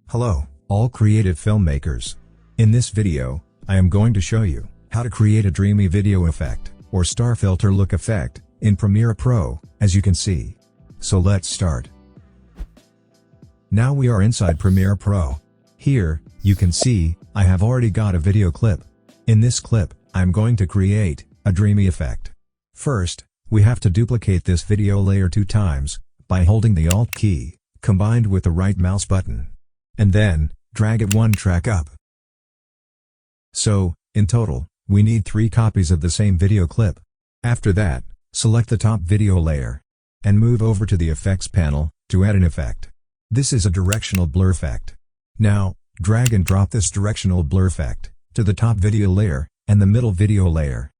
Hello, all creative filmmakers. In this video, I am going to show you how to create a dreamy video effect, or star filter look effect, in Premiere Pro, as you can see. So let's start. Now we are inside Premiere Pro. Here, you can see, I have already got a video clip. In this clip, I'm going to create a dreamy effect. First, we have to duplicate this video layer 2 times, by holding the Alt key, combined with the right mouse button. And then, drag it one track up. So, in total, we need 3 copies of the same video clip. After that, select the top video layer. And move over to the Effects panel, to add an effect. This is a directional blur effect. Now, drag and drop this directional blur effect, to the top video layer, and the middle video layer.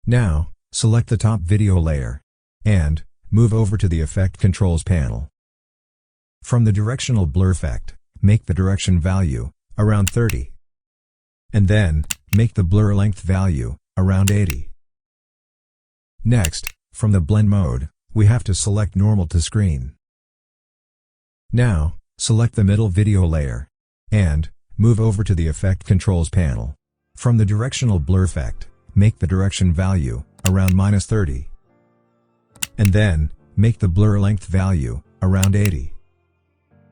Now, select the top video layer. And, move over to the Effect Controls panel. From the directional blur effect, make the direction value around 30. And then, make the blur length value around 80. Next, from the blend mode, we have to select normal to screen. Now, select the middle video layer. And, move over to the Effect Controls panel. From the directional blur effect, make the direction value around -30. And then, make the blur length value around 80.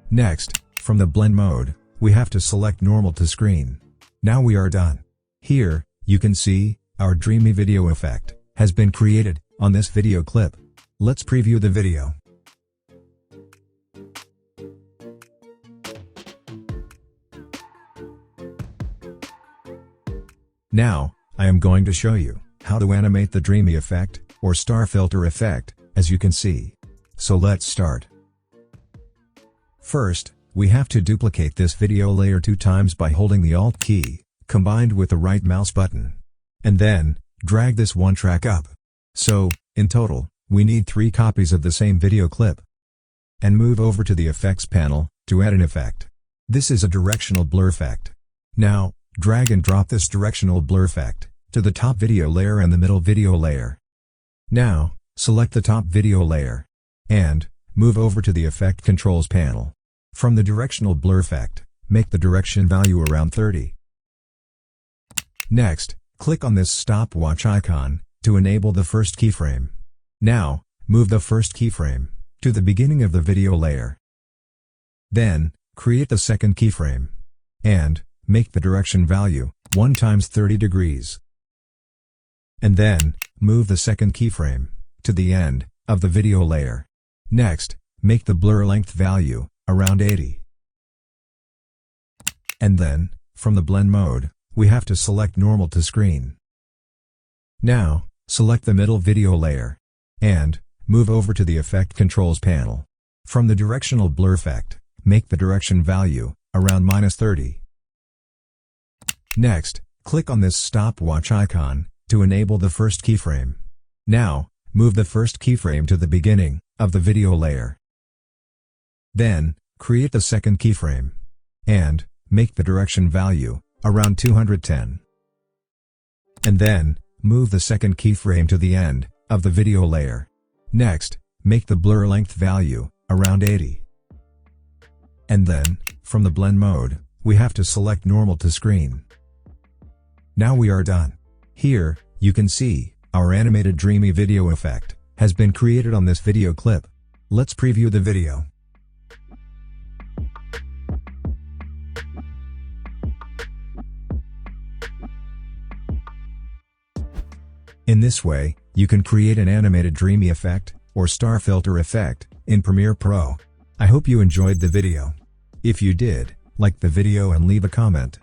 Next, from the blend mode, we have to select normal to screen. Now we are done. Here, you can see, our dreamy video effect has been created on this video clip. Let's preview the video. Now, I am going to show you how to animate the dreamy effect, or star filter effect, as you can see. So let's start. First, we have to duplicate this video layer 2 times by holding the Alt key, combined with the right mouse button. And then, drag this one track up. So, in total, we need 3 copies of the same video clip. And move over to the Effects panel, to add an effect. This is a directional blur effect. Now, drag and drop this directional blur effect, to the top video layer and the middle video layer. Now, select the top video layer. And, move over to the Effect Controls panel. From the directional blur effect, make the direction value around 30. Next, click on this stopwatch icon, to enable the first keyframe. Now, move the first keyframe, to the beginning of the video layer. Then, create the second keyframe. And, make the direction value 1 times 30 degrees. And then, move the second keyframe, to the end of the video layer. Next, make the blur length value around 80. And then, from the blend mode, we have to select normal to screen. Now, select the middle video layer. And, move over to the Effect Controls panel. From the directional blur effect, make the direction value around -30. Next, click on this stopwatch icon, to enable the first keyframe. Now, move the first keyframe to the beginning of the video layer. Then, create the second keyframe. And, make the direction value around 210. And then, move the second keyframe to the end of the video layer. Next, make the blur length value around 80. And then, from the blend mode, we have to select normal to screen. Now we are done. Here, you can see, our animated dreamy video effect has been created on this video clip. Let's preview the video. In this way, you can create an animated dreamy effect, or star filter effect, in Premiere Pro. I hope you enjoyed the video. If you did, like the video and leave a comment.